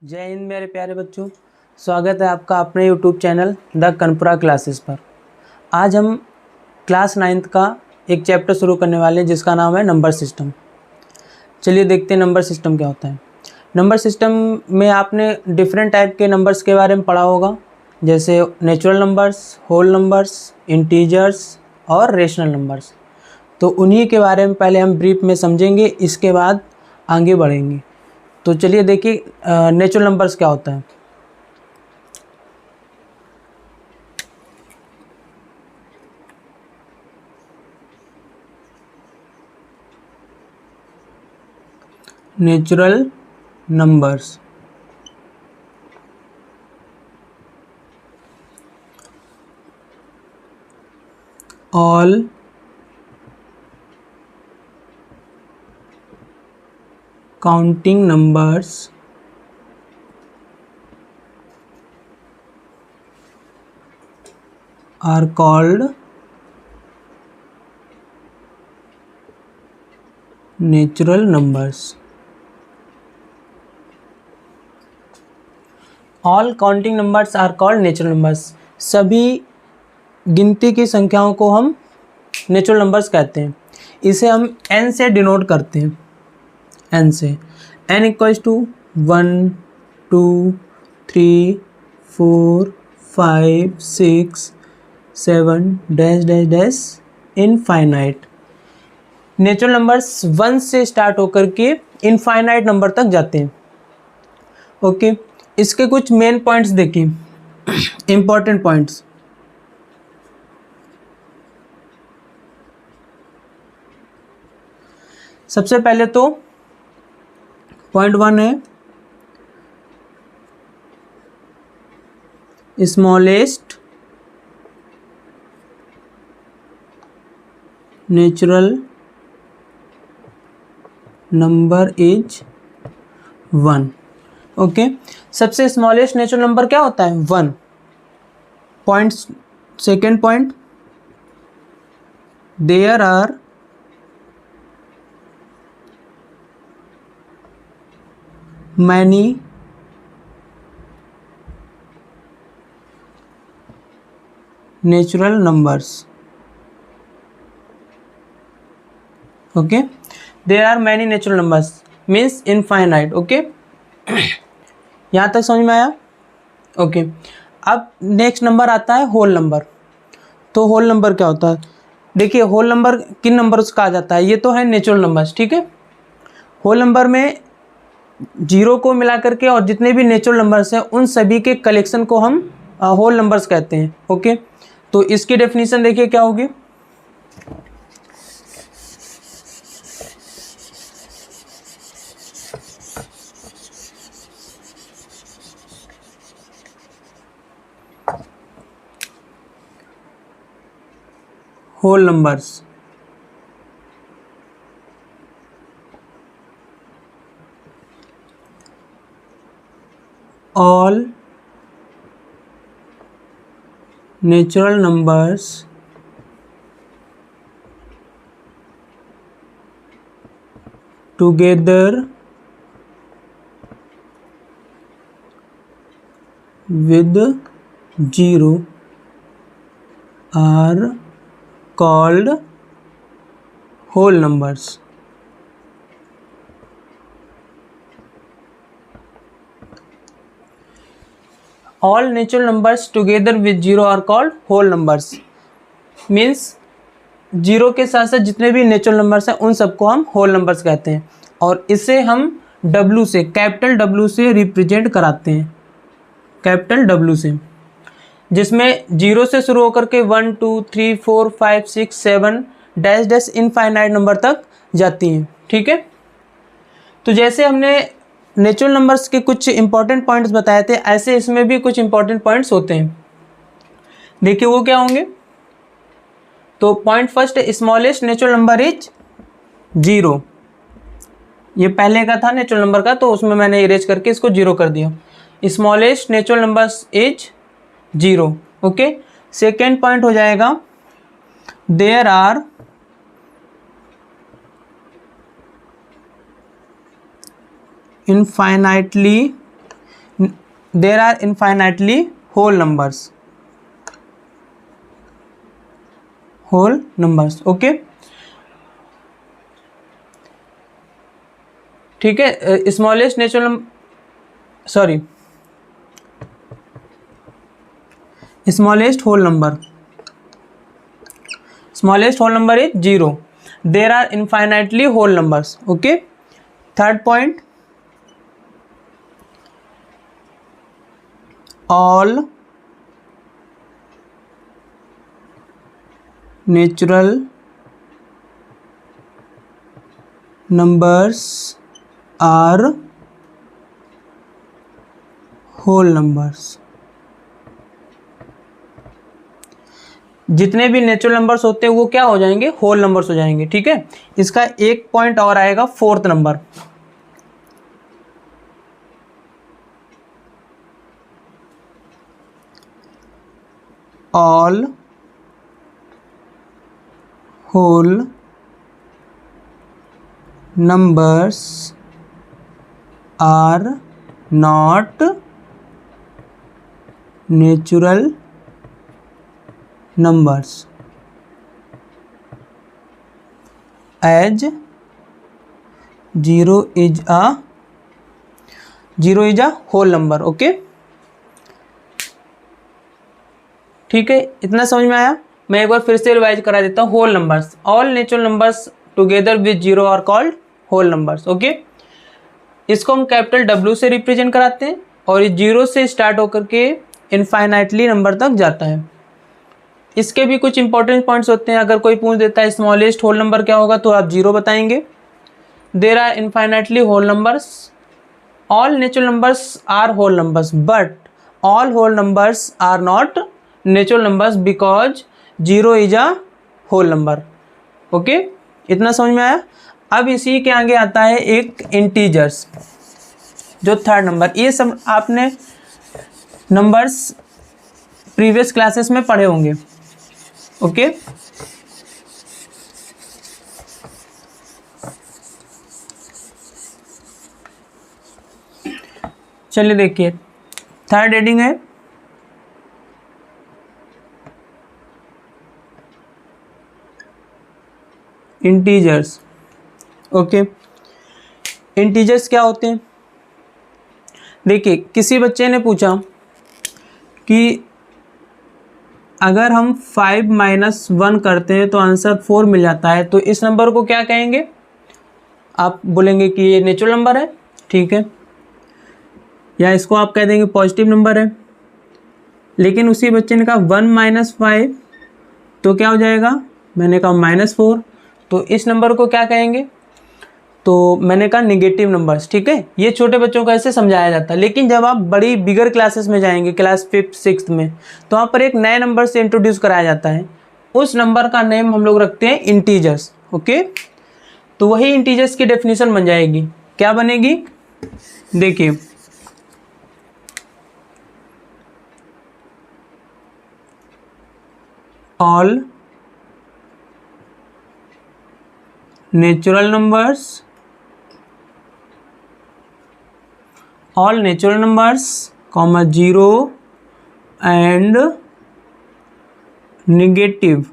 जय हिंद मेरे प्यारे बच्चों। स्वागत है आपका अपने YouTube चैनल द कनपुरा क्लासेस पर। आज हम क्लास 9th का एक चैप्टर शुरू करने वाले हैं जिसका नाम है नंबर सिस्टम। चलिए देखते हैं नंबर सिस्टम क्या होता है। नंबर सिस्टम में आपने डिफरेंट टाइप के नंबर्स के बारे में पढ़ा होगा, जैसे natural numbers, whole numbers, integers और रेशनल नंबर्स। तो उन्हीं के बारे में पहले हम ब्रीफ में समझेंगे, इसके बाद आगे बढ़ेंगे। तो चलिए देखिए नेचुरल नंबर्स क्या होता है। Natural numbers all counting numbers are called natural numbers. All counting numbers are called natural numbers. सभी गिनती की संख्याओं को हम नेचुरल नंबर्स कहते हैं। इसे हम n से डिनोट करते हैं, n से। n equals to 1 2 3 4 5 6 7 dash dash dash infinite. Natural numbers 1 से स्टार्ट होकर के इनफाइनाइट नंबर तक जाते हैं। ओके, इसके कुछ मेन पॉइंट्स देखिए, इंपॉर्टेंट पॉइंट्स। सबसे पहले तो पॉइंट 1 है smallest natural number is 1। Okay, सबसे स्मॉलेस्ट नेचुरल नंबर क्या होता है? 1। Point second point, there are many natural numbers. Okay, there are many natural numbers means infinite. Okay, यहाँ तक समझ में आया? ओके, अब नेक्स्ट नंबर आता है होल नंबर। तो होल नंबर क्या होता है? देखिए, होल नंबर किन नंबर्स कहा जाता है? ये तो है नेचुरल नंबर्स, ठीक है। होल नंबर में जीरो को मिला करके और जितने भी नेचुरल नंबर्स हैं उन सभी के कलेक्शन को हम होल नंबर्स कहते हैं। ओके, तो इसकी डेफिनेशन देखिए क्या होगी। Whole numbers all natural numbers together with zero are called whole numbers. All natural numbers together with zero are called whole numbers means zero के साथ साथ जितने भी नेचुरल नंबर्स हैं उन सबको हम होल नंबर्स कहते हैं। और इसे हम W से, कैपिटल W से रिप्रेजेंट कराते हैं, कैपिटल W से, जिसमें जीरो से शुरू होकर के 1 2 3 4 5 6 7 डैश डैश इनफाइनाइट नंबर तक जाती हैं। ठीक है, तो जैसे हमने नेचुरल नंबर्स के कुछ इंपॉर्टेंट पॉइंट्स बताए थे, ऐसे इसमें भी कुछ इंपॉर्टेंट पॉइंट्स होते हैं। देखिए वो क्या होंगे। तो point first, smallest natural number is 0। ये पहले का था नेचुरल नंबर का, तो उसमें मैंने इरेज करके इसको 0 कर दिया। Smallest natural numbers is 0। Okay, second point हो जाएगा there are infinitely there are infinitely whole numbers, whole numbers. Okay, ठीक है। Smallest natural number, sorry, smallest whole number, smallest whole number is 0। There are infinitely whole numbers. Okay, third point, all natural numbers are whole numbers। जितने भी natural numbers होते हैं वो क्या हो जाएंगे, होल नंबर्स हो जाएंगे। ठीक है, इसका एक पॉइंट और आएगा, fourth number, all whole numbers are not natural numbers as 0 is a whole number। Okay, ठीक है, इतना समझ में आया। मैं एक बार फिर से रिवाइज करा देता हूँ। Whole numbers, all natural numbers together with 0 are called whole numbers. Okay, इसको हम कैपिटल W से रिप्रेजेंट कराते हैं और ये 0 से स्टार्ट होकर के इनफाइनाइटली नंबर तक जाता है। इसके भी कुछ इंपॉर्टेंट पॉइंट्स होते हैं। अगर कोई पूछ देता है स्मॉलेस्ट होल नंबर क्या होगा, तो आप 0 बताएंगे। There are infinitely whole numbers, all natural numbers are whole numbers, but all whole numbers are not natural numbers because 0 is a whole number. Okay, इतना समझ में आया। अब इसी के आगे आता है एक इंटीजर्स, जो थर्ड नंबर। ये सब आपने नंबर्स प्रीवियस क्लासेस में पढ़े होंगे। ओके, चलिए देखिए, थर्ड हेडिंग है इंटीजर्स। ओके, इंटीजर्स क्या होते हैं? देखिए, किसी बच्चे ने पूछा कि अगर हम 5 - 1 करते हैं तो आंसर 4 मिल जाता है, तो इस नंबर को क्या कहेंगे? आप बोलेंगे कि ये नेचुरल नंबर है, ठीक है, या इसको आप कह देंगे पॉजिटिव नंबर है। लेकिन उसी बच्चे ने कहा 1 - 5 तो क्या हो जाएगा? मैंने कहा -4, तो इस नंबर को क्या कहेंगे? तो मैंने कहा नेगेटिव नंबर्स। ठीक है, ये छोटे बच्चों को ऐसे समझाया जाता है। लेकिन जब आप बड़ी बिगर क्लासेस में जाएंगे, क्लास 5th 6th में, तो वहाँ पर एक नए नंबर से इंट्रोड्यूस कराया जाता है। उस नंबर का नेम हम लोग रखते हैं इंटीजर्स। ओके, तो वही इंटीजर्स की डेफिनेशन बन जाएगी। क्या बनेगी? देखिए, all natural numbers, all natural numbers, 0 and negative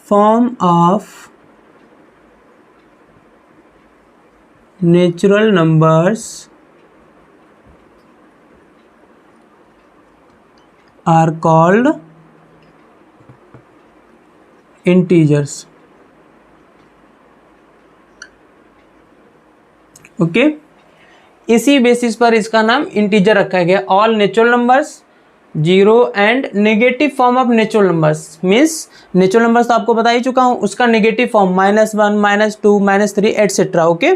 form of natural numbers are called integers. Okay, इसी बेसिस पर इसका नाम इंटीजर रखा गया। All natural numbers, 0 and negative form of natural numbers. Means natural numbers तो आपको बता ही चुका हूं, उसका नेगेटिव फॉर्म -1 -2 -3 एटसेट्रा। ओके,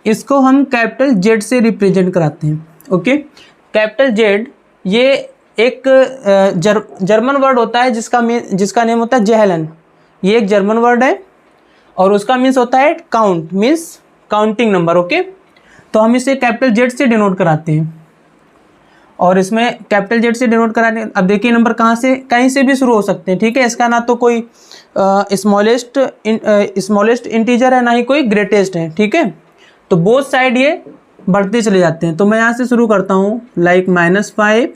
इसको हम कैपिटल Z से रिप्रेजेंट कराते हैं। ओके, कैपिटल Z ये एक जर्मन वर्ड होता है जिसका नेम होता है जेहलन। ये एक जर्मन वर्ड है और उसका मीन्स होता है count, means counting number. Okay, तो हम इसे कैपिटल Z से डिनोट कराते हैं। और इसमें कैपिटल जेड से डिनोट कराने। अब देखिए नंबर कहाँ से, कहीं से भी शुरू हो सकते हैं, ठीक है। इसका ना तो कोई स्मॉलेस्ट इंटीजर है, ना ही कोई ग्रेटेस्ट है, ठीक है। तो बोथ साइड ये बढ़ते चले जाते हैं। तो मैं यहाँ से शुरू करता हूँ, लाइक -5,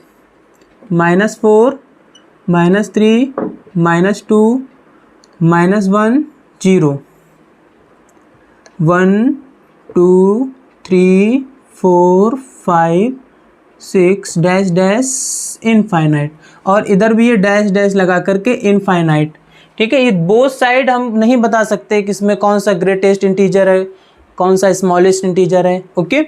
-4, -3, -2, -1, 0, 1 2 3 4 5 6 डैश डैश इनफाइनाइट, और इधर भी ये डैश डैश लगा करके इनफाइनाइट, ठीक है। ये बोथ साइड हम नहीं बता सकते कि इसमें कौन सा ग्रेटेस्ट इंटीजर है, कौन सा स्मॉलेस्ट इंटीजर है, ओके।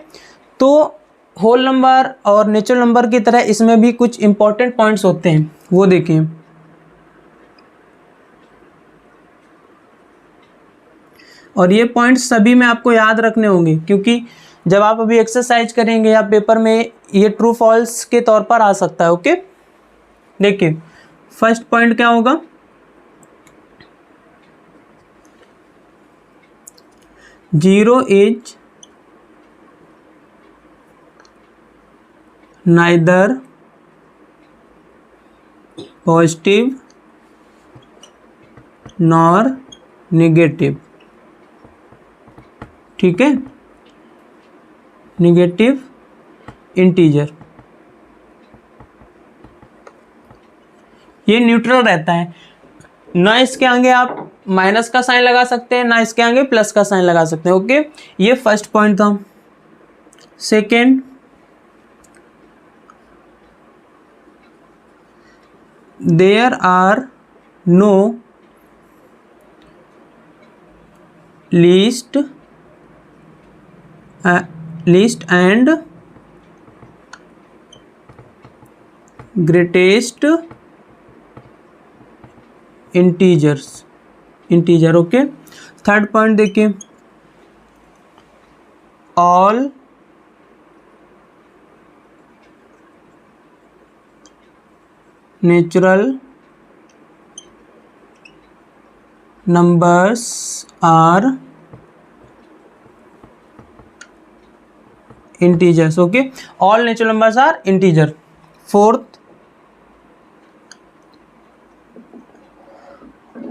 तो होल नंबर और नेचुरल नंबर की तरह इसमें भी कुछ इंपॉर्टेंट पॉइंट्स होते हैं, वो देखिए। और ये पॉइंट्स सभी में आपको याद रखने होंगे, क्योंकि जब आप अभी एक्सरसाइज करेंगे या पेपर में ये ट्रू फॉल्स के तौर पर आ सकता है, ओके। देखिए फर्स्ट पॉइंट क्या होगा, 0 is neither positive nor negative, ठीक है, नेगेटिव इंटीजर। ये न्यूट्रल रहता है, ना इसके आगे आप माइनस का साइन लगा सकते हैं, ना इसके आगे प्लस का साइन लगा सकते हैं, ओके। ये फर्स्ट पॉइंट था। Second, there are no least and greatest integer, okay. Third point देखिए, all natural numbers are integers, okay, all natural numbers are integer. Fourth,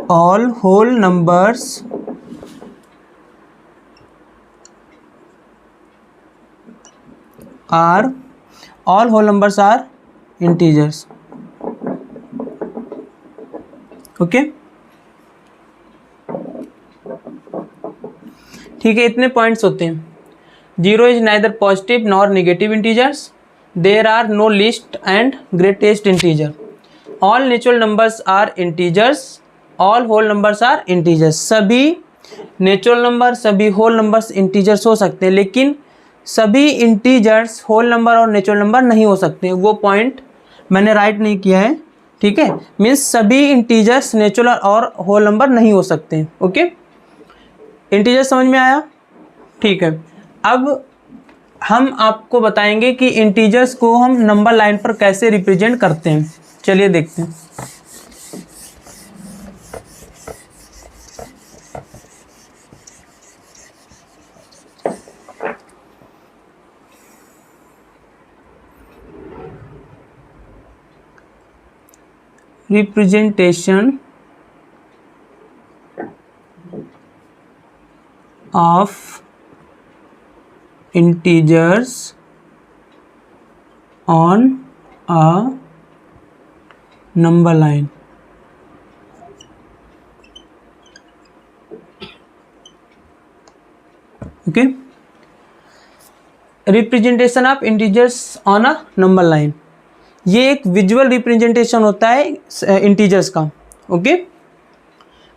all whole numbers are integers, okay, ठीक है। इतने points होते हैं। 0 is neither positive nor negative integers. There are no least and greatest integer. All natural numbers are integers. All whole numbers are integers. सभी natural number, सभी whole numbers integers हो सकते हैं, लेकिन सभी इंटीजर्स होल नंबर और natural number नहीं हो सकते। वो पॉइंट मैंने राइट नहीं किया है, ठीक है। मीन्स सभी इंटीजर्स नेचुरल और होल नंबर नहीं हो सकते, ओके। इंटीजर समझ में आया, ठीक है। अब हम आपको बताएंगे कि इंटीजर्स को हम नंबर लाइन पर कैसे रिप्रेजेंट करते हैं। चलिए देखते हैं। Representation of integers on a number line, okay, representation of integers on a number line। ये एक विजुअल रिप्रेजेंटेशन होता है इंटीजर्स का, ओके।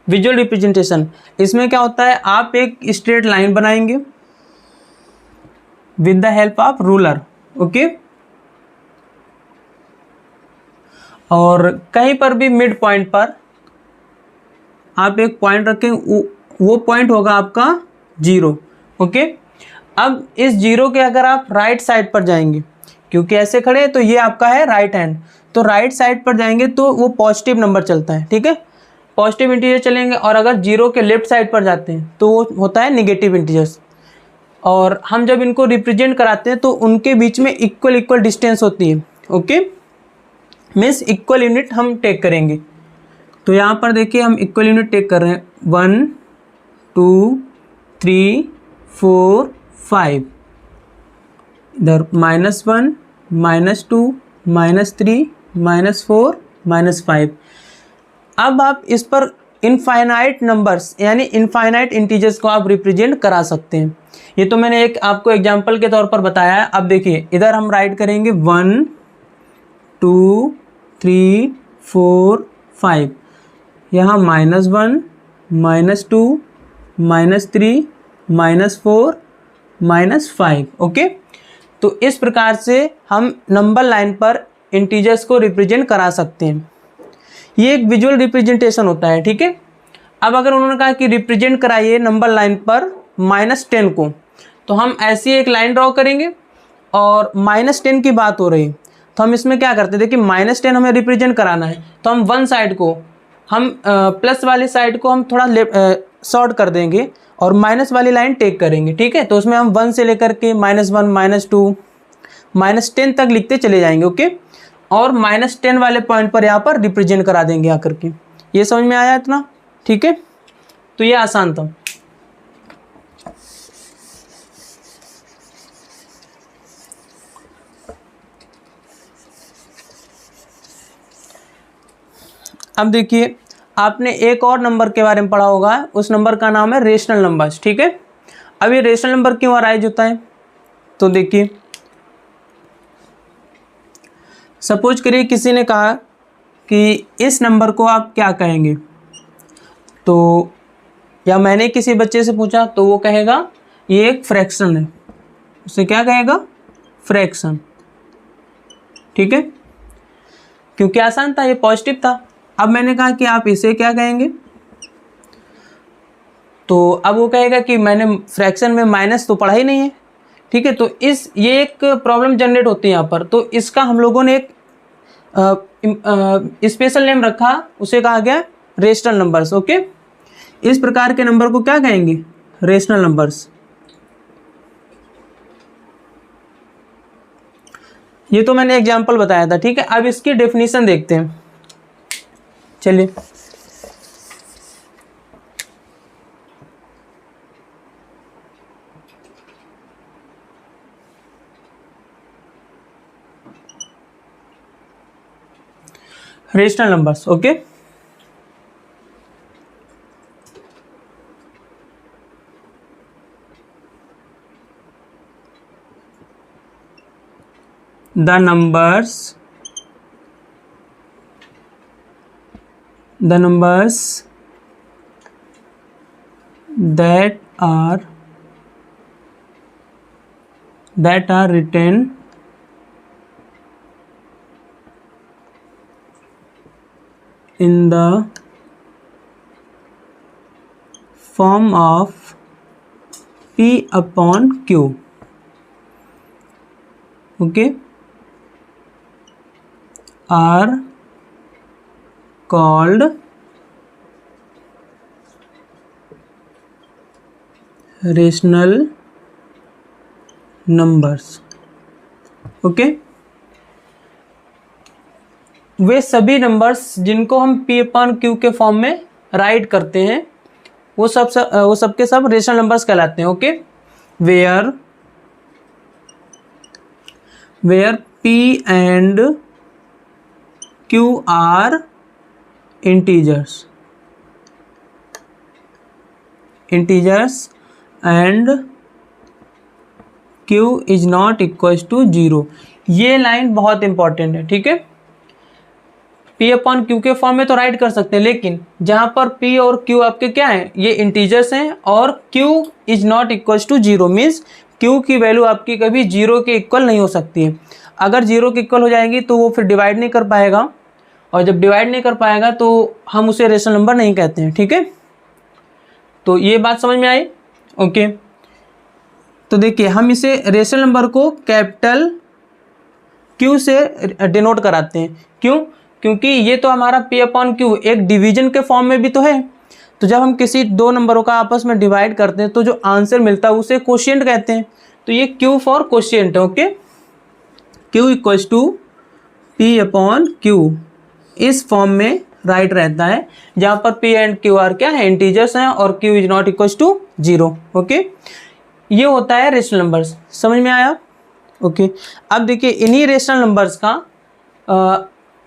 विजुअल रिप्रेजेंटेशन, इसमें क्या होता है, आप एक स्ट्रेट लाइन बनाएंगे with the help of ruler, okay. और कहीं पर भी मिड पॉइंट पर आप एक पॉइंट रखें, वो पॉइंट होगा आपका 0, ओके। अब इस 0 के अगर आप राइट साइड पर जाएंगे, क्योंकि ऐसे खड़े तो ये आपका है राइट हैंड, तो राइट साइड पर जाएंगे तो वो पॉजिटिव नंबर चलता है, ठीक है, पॉजिटिव इंटीजर चलेंगे। और अगर 0 के लेफ्ट साइड पर जाते हैं तो वो होता है नेगेटिव इंटीजर्स। और हम जब इनको रिप्रेजेंट कराते हैं तो उनके बीच में इक्वल डिस्टेंस होती है, ओके, मीन्स इक्वल यूनिट हम टेक करेंगे। तो यहाँ पर देखिए हम इक्वल यूनिट टेक कर रहे हैं 1 2 3 4 5, इधर -1 -2 -3 -4 -5। अब आप इस पर इनफाइनाइट नंबर्स यानी इनफाइनाइट इंटीजर्स को आप रिप्रेजेंट करा सकते हैं। ये तो मैंने एक आपको एग्जांपल के तौर पर बताया है। अब देखिए इधर हम राइट करेंगे 1 2 3 4 5, यहाँ -1 -2 -3 -4 -5। ओके, तो इस प्रकार से हम नंबर लाइन पर इंटीजर्स को रिप्रेजेंट करा सकते हैं। ये एक विजुअल रिप्रेजेंटेशन होता है, ठीक है। अब अगर उन्होंने कहा कि रिप्रेजेंट कराइए नंबर लाइन पर -10 को, तो हम ऐसी एक लाइन ड्रॉ करेंगे और -10 की बात हो रही, तो हम इसमें क्या करते हैं, देखिए -10 हमें रिप्रेजेंट कराना है, तो हम वन साइड को हम प्लस वाली साइड को हम थोड़ा शॉर्ट कर देंगे और माइनस वाली लाइन टेक करेंगे, ठीक है। तो उसमें हम 1 से लेकर के -1 -2 -10 तक लिखते चले जाएंगे। ओके, और -10 वाले पॉइंट पर यहाँ पर रिप्रेजेंट करा देंगे आकर के। ये समझ में आया इतना, ठीक है। तो ये आसान था। अब देखिए आपने एक और नंबर के बारे में पढ़ा होगा, उस नंबर का नाम है रेशनल नंबर्स, ठीक है। अब ये रेशनल नंबर क्यों अराइज होता है, तो देखिए सपोज करिए किसी ने कहा कि इस नंबर को आप क्या कहेंगे, तो या मैंने किसी बच्चे से पूछा तो वो कहेगा ये एक फ्रैक्शन है, उसे क्या कहेगा, फ्रैक्शन, ठीक है, क्योंकि आसान था, ये पॉजिटिव था। अब मैंने कहा कि आप इसे क्या कहेंगे, तो अब वो कहेगा कि मैंने फ्रैक्शन में माइनस तो पढ़ा ही नहीं है, ठीक है। तो ये एक प्रॉब्लम जनरेट होती है यहाँ पर। तो इसका हम लोगों ने एक स्पेशल नेम रखा, उसे कहा गया रेशनल नंबर्स। ओके, इस प्रकार के नंबर को क्या कहेंगे, रेशनल नंबर्स। ये तो मैंने एग्जांपल बताया था, ठीक है। अब इसकी डेफिनेशन देखते हैं, चलिए। Rational numbers, okay. the numbers that are written in the form of P upon Q, okay, are called rational numbers. Okay, वे सभी नंबर्स जिनको हम P अपॉन Q के फॉर्म में राइट करते हैं वो सब के सब रेशनल नंबर्स कहलाते हैं। Okay, where P and Q are integers and Q is not equal to 0। ये लाइन बहुत इंपॉर्टेंट है, ठीक है। P अपॉन Q के फॉर्म में तो राइट कर सकते हैं, लेकिन जहां पर P और Q आपके क्या हैं, ये इंटीजर्स हैं, और Q is not equal to 0 means Q की वैल्यू आपकी कभी 0 के इक्वल नहीं हो सकती है। अगर 0 के इक्वल हो जाएगी तो वो फिर डिवाइड नहीं कर पाएगा, और जब डिवाइड नहीं कर पाएगा तो हम उसे रेशनल नंबर नहीं कहते हैं, ठीक है। तो ये बात समझ में आई। ओके, तो देखिए हम इसे रेशनल नंबर को कैपिटल Q से डिनोट कराते हैं। क्यों? क्योंकि ये तो हमारा P अपॉन Q एक डिवीजन के फॉर्म में भी तो है। तो जब हम किसी दो नंबरों का आपस में डिवाइड करते हैं तो जो आंसर मिलता है उसे कोशिएंट कहते हैं। तो ये Q फॉर कोशिएंट है। Okay, Q equals to P upon Q इस फॉर्म में राइट रहता है, जहाँ पर P एंड Q आर क्या है, इंटीजर्स हैं, और Q is not equal to 0। Okay, ये होता है रेशनल नंबर्स। समझ में आया? ओके, अब देखिए इन्हीं रेशनल नंबर्स का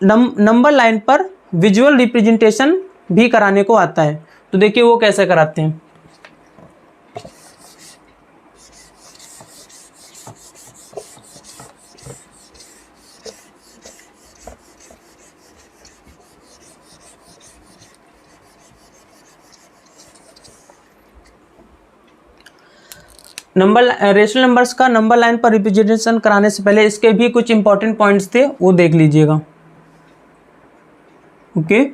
नंबर लाइन पर विजुअल रिप्रेजेंटेशन भी कराने को आता है। तो देखिए वो कैसे कराते हैं। रेशनल नंबर्स का नंबर लाइन पर रिप्रेजेंटेशन कराने से पहले इसके भी कुछ इंपॉर्टेंट पॉइंट्स थे, वो देख लीजिएगा। ओके,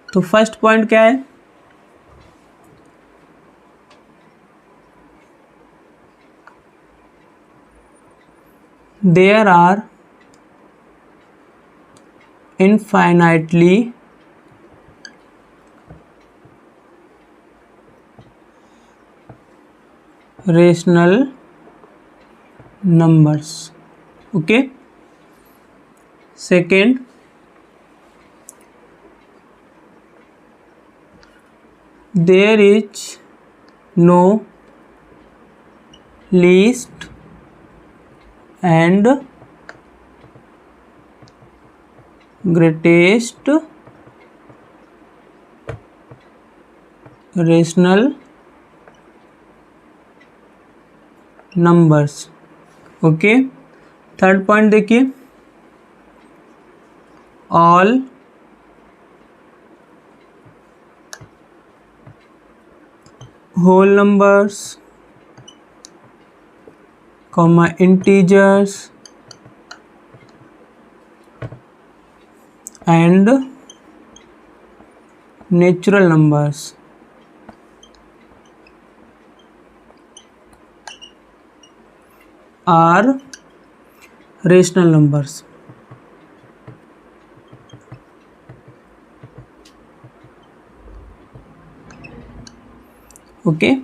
तो फर्स्ट पॉइंट क्या है, there are infinitely rational numbers. Okay, second, there is no least and greatest rational numbers. Okay, third point देखिए, all whole numbers comma integers and natural numbers are rational numbers. Okay,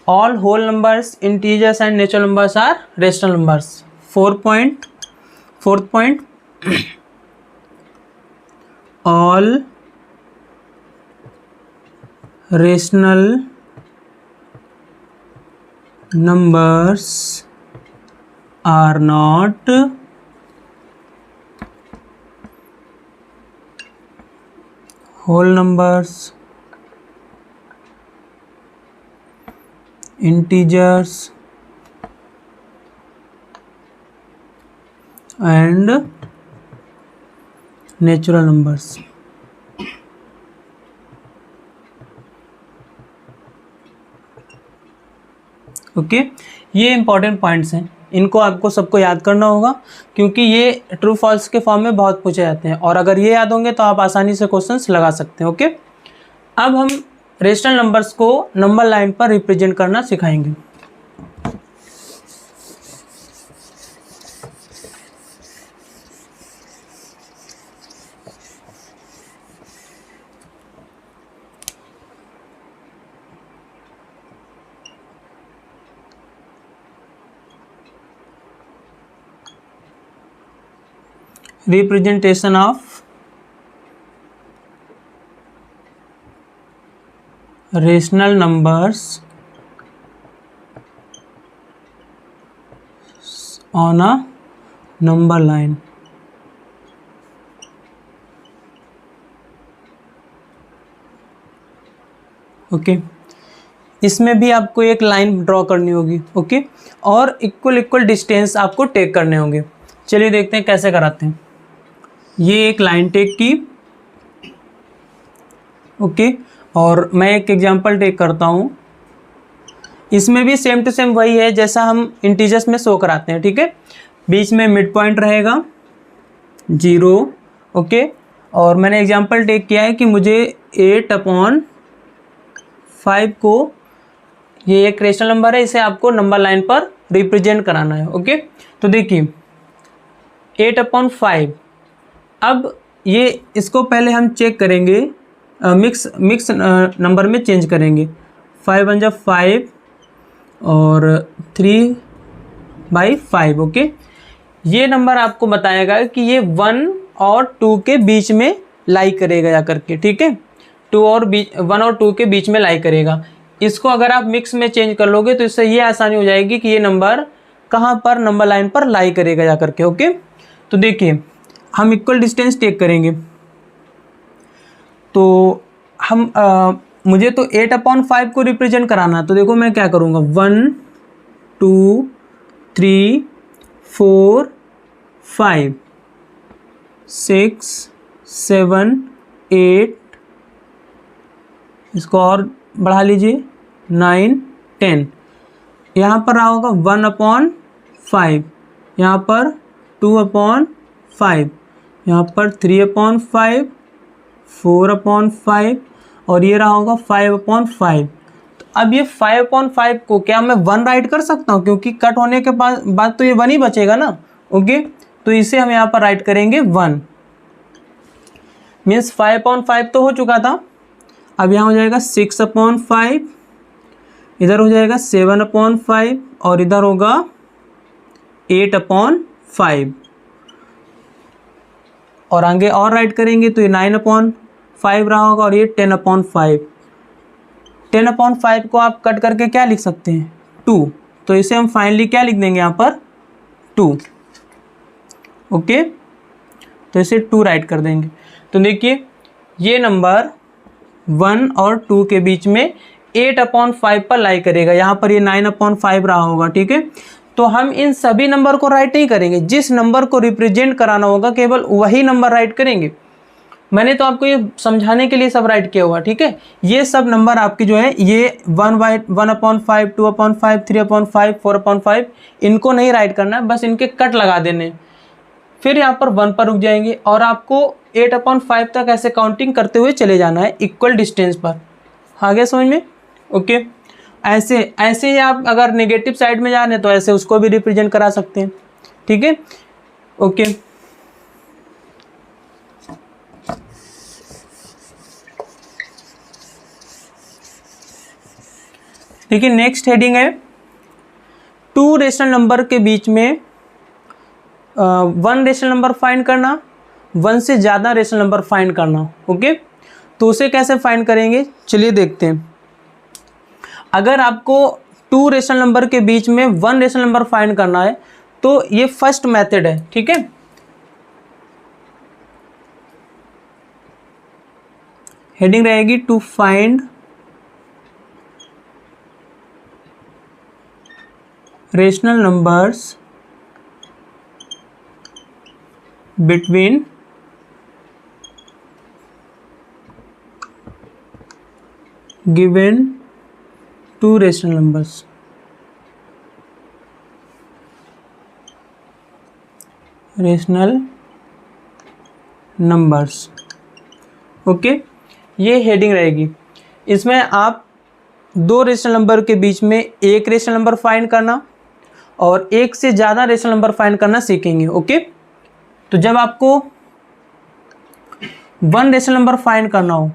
all whole numbers, integers and natural numbers are rational numbers. Fourth point, all rational numbers are not whole numbers, integers and natural numbers। Okay, ये important points हैं, इनको आपको सबको याद करना होगा, क्योंकि ये ट्रू फॉल्स के फॉर्म में बहुत पूछे जाते हैं, और अगर ये याद होंगे तो आप आसानी से क्वेश्चंस लगा सकते हैं। ओके, अब हम रेशनल नंबर्स को नंबर लाइन पर रिप्रेजेंट करना सिखाएंगे। representation of rational numbers on a number line। Okay, इसमें भी आपको एक लाइन ड्रॉ करनी होगी। ओके, और इक्वल डिस्टेंस आपको टेक करने होंगे। चलिए देखते हैं कैसे कराते हैं। ये एक लाइन टेक की। ओके, और मैं एक एग्जांपल टेक करता हूँ। इसमें भी सेम टू सेम वही है जैसा हम इंटीजर्स में शो कराते हैं। ठीक है, बीच में मिड पॉइंट रहेगा 0। ओके, और मैंने एग्जांपल टेक किया है कि मुझे 8/5 को, ये एक रेशनल नंबर है, इसे आपको नंबर लाइन पर रिप्रेजेंट कराना है। ओके, तो देखिए 8/5, अब ये इसको पहले हम चेक करेंगे, मिक्स नंबर में चेंज करेंगे। 5 × 5 और 3 बाई 5। ओके, ये नंबर आपको बताएगा कि ये 1 और 2 के बीच में लाई करेगा जा करके, ठीक है। 1 और 2 के बीच में लाई करेगा। इसको अगर आप मिक्स में चेंज कर लोगे तो इससे ये आसानी हो जाएगी कि ये नंबर कहाँ पर नंबर लाइन पर लाई करेगा जा करके। ओके, तो देखिए हम इक्वल डिस्टेंस टेक करेंगे। तो हम मुझे तो 8/5 को रिप्रेजेंट कराना, तो देखो मैं क्या करूँगा, 1 2 3 4 5 6 7 8, इसको और बढ़ा लीजिए 9 10। यहाँ पर रहा होगा 1/5, यहाँ पर 2/5, यहाँ पर 3/5, 4/5 और ये रहा होगा 5/5। तो अब ये 5/5 को क्या मैं 1 राइट कर सकता हूँ, क्योंकि कट होने के बाद तो ये 1 ही बचेगा ना। ओके, तो इसे हम यहाँ पर राइट करेंगे 1, मीन्स 5/5 तो हो चुका था। अब यहाँ हो जाएगा 6/5, इधर हो जाएगा 7/5 और इधर होगा 8/5 और आगे और राइट करेंगे तो ये 9/5 रहा होगा और ये 10/5। 10/5 को आप कट करके क्या लिख सकते हैं, 2, तो इसे हम फाइनली क्या लिख देंगे यहाँ पर 2। ओके, तो इसे 2 राइट कर देंगे। तो देखिए ये नंबर 1 और 2 के बीच में 8/5 पर लाई करेगा। यहाँ पर ये 9/5 रहा होगा, ठीक है। तो हम इन सभी नंबर को राइट नहीं करेंगे, जिस नंबर को रिप्रेजेंट कराना होगा केवल वही नंबर राइट करेंगे। मैंने तो आपको ये समझाने के लिए सब राइट किया हुआ, ठीक है। ये सब नंबर आपके जो है ये 1/5, 2/5, 3/5, 4/5 इनको नहीं राइट करना है, बस इनके कट लगा देने। फिर यहाँ पर 1 पर रुक जाएंगे और आपको 8/5 तक ऐसे काउंटिंग करते हुए चले जाना है इक्वल डिस्टेंस पर। आ गया समझ में? ओके, ऐसे ही आप अगर नेगेटिव साइड में जा रहे हैं तो ऐसे उसको भी रिप्रेजेंट करा सकते हैं, ठीक है। ओके, देखिए नेक्स्ट हेडिंग है 2 रेशनल नंबर के बीच में 1 रेशनल नंबर फाइंड करना, 1 से ज़्यादा रेशनल नंबर फाइंड करना। ओके, तो उसे कैसे फाइंड करेंगे चलिए देखते हैं। अगर आपको 2 रेशनल नंबर के बीच में 1 रेशनल नंबर फाइंड करना है तो ये फर्स्ट मेथड है, ठीक है। हेडिंग रहेगी to find rational numbers between given 2 rational numbers. Rational numbers, okay, ये हेडिंग रहेगी। इसमें आप 2 रेशनल नंबर के बीच में 1 रेशनल नंबर फाइंड करना और 1 से ज़्यादा रेशनल नंबर फाइंड करना सीखेंगे। ओके, तो जब आपको 1 रेशनल नंबर फाइंड करना हो,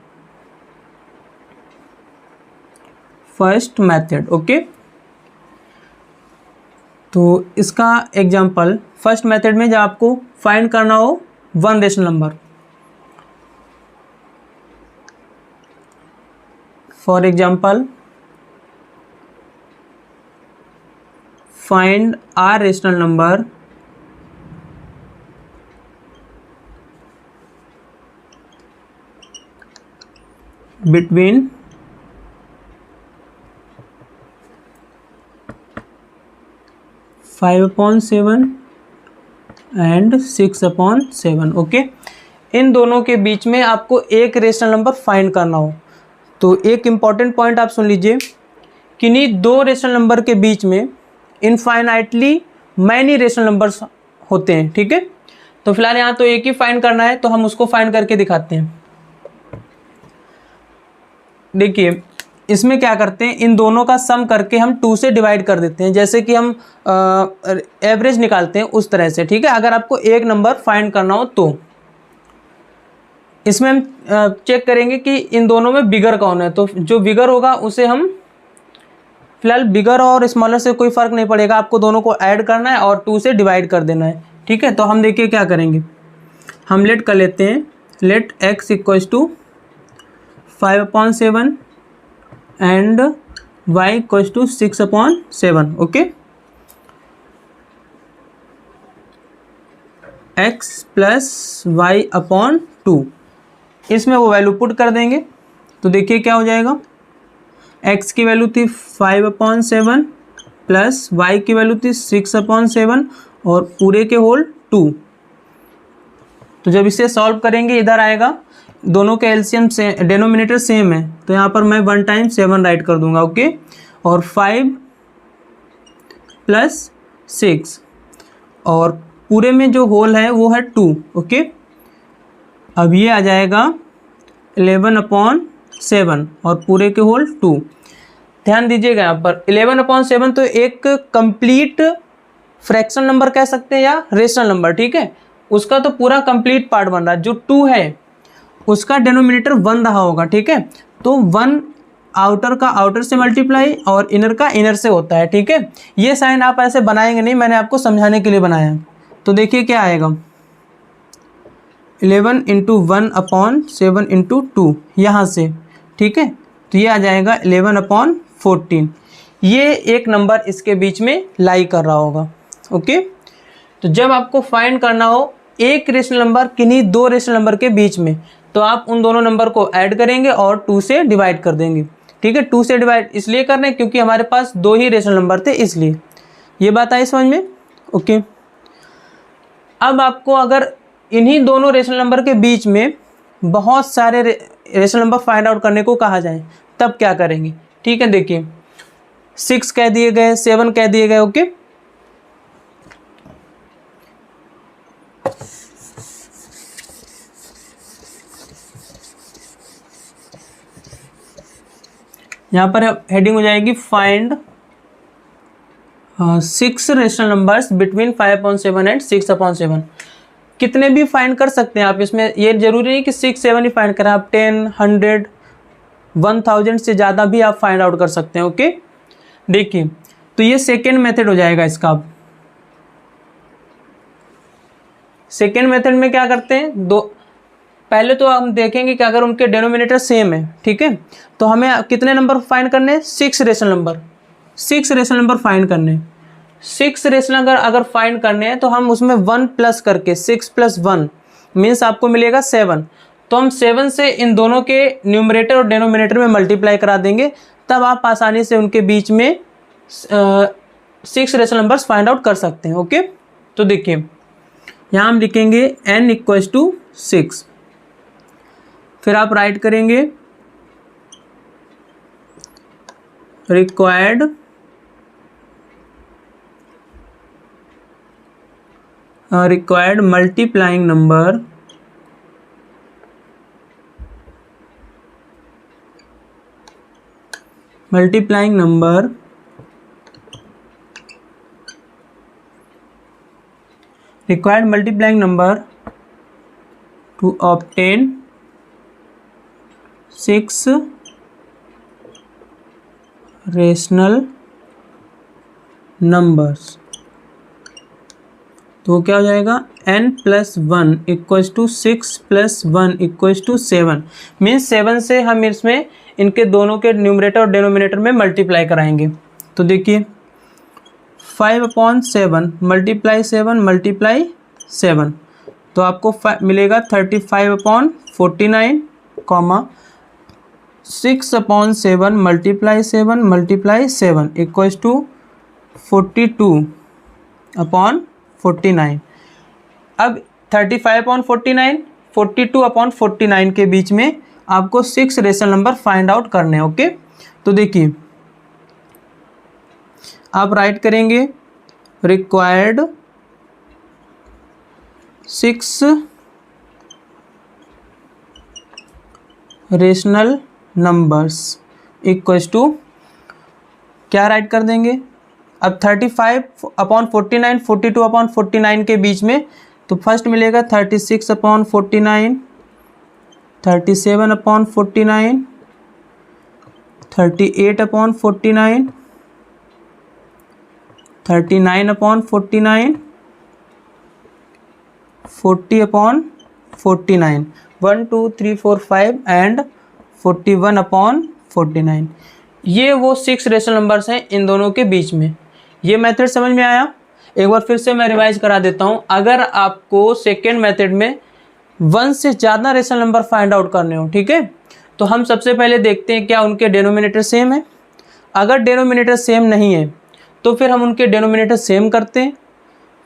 फर्स्ट मेथड। ओके, तो इसका एग्जांपल फर्स्ट मेथड में जब आपको फाइंड करना हो 1 rational number, for example find a rational number between 5/7 and 6/7। Okay, इन दोनों के बीच में आपको 1 रेशनल नंबर फाइंड करना हो तो एक इम्पॉर्टेंट पॉइंट आप सुन लीजिए, किन्हीं 2 रेशनल नंबर के बीच में इनफाइनाइटली मैनी रेशनल नंबर्स होते हैं, ठीक है। तो फिलहाल यहाँ तो एक ही फाइंड करना है तो हम उसको फाइंड करके दिखाते हैं। देखिए इसमें क्या करते हैं, इन दोनों का सम करके हम 2 से डिवाइड कर देते हैं, जैसे कि हम एवरेज निकालते हैं उस तरह से, ठीक है। अगर आपको एक नंबर फाइंड करना हो तो इसमें हम चेक करेंगे कि इन दोनों में बिगर कौन है, तो जो बिगर होगा उसे हम फिलहाल बिगर और स्मॉलर से कोई फ़र्क नहीं पड़ेगा, आपको दोनों को ऐड करना है और 2 से डिवाइड कर देना है। ठीक है, तो हम देखिए क्या करेंगे, हम लेट कर लेते हैं, let x equals to 5/7 and y equals to 6/7। Okay, x plus y upon 2, इसमें वो वैल्यू पुट कर देंगे। तो देखिए क्या हो जाएगा, x की वैल्यू थी 5/7 प्लस y की वैल्यू थी 6/7 और पूरे के होल 2। तो जब इसे सॉल्व करेंगे इधर आएगा, दोनों के एलसीएम से डेनोमिनेटर सेम है, तो यहाँ पर मैं 1 टाइम 7 राइट कर दूंगा। ओके, और 5 प्लस 6 और पूरे में जो होल है वो है 2। ओके, अब ये आ जाएगा 11/7 और पूरे के होल 2। ध्यान दीजिएगा यहाँ पर 11/7 तो एक कंप्लीट फ्रैक्शन नंबर कह सकते हैं या रेशनल नंबर। ठीक है, उसका तो पूरा कंप्लीट पार्ट बन रहा है, जो 2 है उसका डेनोमिनेटर 1 रहा होगा। ठीक है, तो 1 आउटर का आउटर से मल्टीप्लाई और इनर का इनर से होता है। ठीक है, ये साइन आप ऐसे बनाएंगे नहीं, मैंने आपको समझाने के लिए बनाया है। तो देखिए क्या आएगा, 11 × 1/7 × 2 यहाँ से। ठीक है, तो ये आ जाएगा 11/14। ये एक नंबर इसके बीच में लाई कर रहा होगा। ओके, तो जब आपको फाइंड करना हो एक रेशनल नंबर किन्हीं 2 रेशनल नंबर के बीच में, तो आप उन दोनों नंबर को ऐड करेंगे और 2 से डिवाइड कर देंगे। ठीक है, 2 से डिवाइड इसलिए कर रहे हैं क्योंकि हमारे पास 2 ही रेशनल नंबर थे, इसलिए। ये बात आई समझ में? ओके, अब आपको अगर इन्हीं दोनों रेशनल नंबर के बीच में बहुत सारे रेशनल नंबर फाइंड आउट करने को कहा जाए, तब क्या करेंगे? ठीक है, देखिए 6 कह दिए गए, 7 कह दिए गए। ओके, यहाँ पर हेडिंग हो जाएगी find 6 rational numbers between 5/7 and 6/7। कितने भी फाइंड कर सकते हैं आप, इसमें ये जरूरी नहीं कि 6, 7 ही फाइंड करें, आप 10, 100, 1000 से ज़्यादा भी आप फाइंड आउट कर सकते हैं। ओके, देखिए तो ये सेकेंड मेथड हो जाएगा इसका। सेकेंड मेथड में क्या करते हैं, पहले तो हम देखेंगे कि अगर उनके डेनोमिनेटर सेम है, ठीक है, तो हमें कितने नंबर फाइंड करने हैं? 6 rational number, 6 rational number find करने हैं। 6 रेशनल अगर फाइंड करने हैं तो हम उसमें 1 प्लस करके 6 + 1 मीन्स आपको मिलेगा 7। तो हम 7 से इन दोनों के न्यूमरेटर और डेनोमिनेटर में मल्टीप्लाई करा देंगे, तब आप आसानी से उनके बीच में 6 रेशनल नंबर्स फाइंड आउट कर सकते हैं। ओके, तो देखिए यहाँ हम लिखेंगे n = 6, फिर आप राइट करेंगे required multiplying number required multiplying number to obtain 6 rational numbers. तो क्या हो जाएगा, n + 1 = 6 + 1 = 7। मीन्स 7 से हम इसमें इनके दोनों के न्यूमरेटर और डेनोमिनेटर में मल्टीप्लाई कराएंगे। तो देखिए 5/7 × 7 × 7, तो आपको मिलेगा 35/49, 6/7 × 7 × 7 = 42/49। अब 35/49, 42/49 के बीच में आपको 6 रेशनल नंबर फाइंड आउट करने हैं। ओके, तो देखिए आप राइट करेंगे रिक्वायर्ड 6 रेशनल नंबर्स = क्या राइट कर देंगे, अब 35/49, 42/49 के बीच में, तो फर्स्ट मिलेगा 36/49, 37/49, 38/49, 39/49, 40/49, 1 2 3 4 5 एंड 41/49। ये वो 6 रेशनल नंबर्स हैं इन दोनों के बीच में। ये मेथड समझ में आया? एक बार फिर से मैं रिवाइज करा देता हूँ। अगर आपको सेकेंड मेथड में 1 से ज़्यादा रेशनल नंबर फाइंड आउट करने हो, ठीक है, तो हम सबसे पहले देखते हैं क्या उनके डिनोमिनेटर सेम है। अगर डिनोमिनेटर सेम नहीं है तो फिर हम उनके डिनोमिनेटर सेम करते हैं।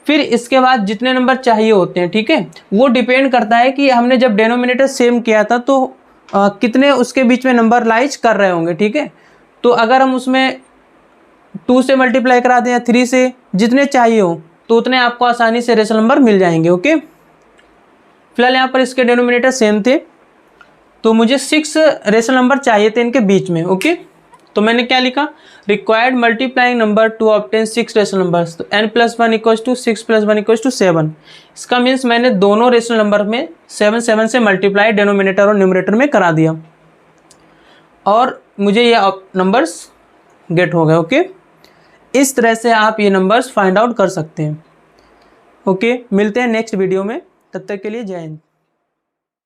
फिर इसके बाद जितने नंबर चाहिए होते हैं, ठीक है, वो डिपेंड करता है कि हमने जब डिनोमिनेटर सेम किया था तो कितने उसके बीच में नंबर लाइज कर रहे होंगे, ठीक है। तो अगर हम उसमें 2 से मल्टीप्लाई करा दें या 3 से, जितने चाहिए हो तो उतने आपको आसानी से रेशनल नंबर मिल जाएंगे। ओके, फिलहाल यहाँ पर इसके डिनोमिनेटर सेम थे तो मुझे 6 रेशनल नंबर चाहिए थे इनके बीच में। ओके, तो मैंने क्या लिखा, required multiplying number two obtain 6 rational numbers. तो n+1 = 6 + 1 = 7। इसका मीन्स मैंने दोनों रेशनल नंबर में 7 से मल्टीप्लाई डिनोमिनेटर और न्यूमरेटर में करा दिया और मुझे ये नंबर्स गेट हो गए। ओके, इस तरह से आप ये नंबर्स फाइंड आउट कर सकते हैं। ओके, मिलते हैं नेक्स्ट वीडियो में, तब तक के लिए जय हिंद।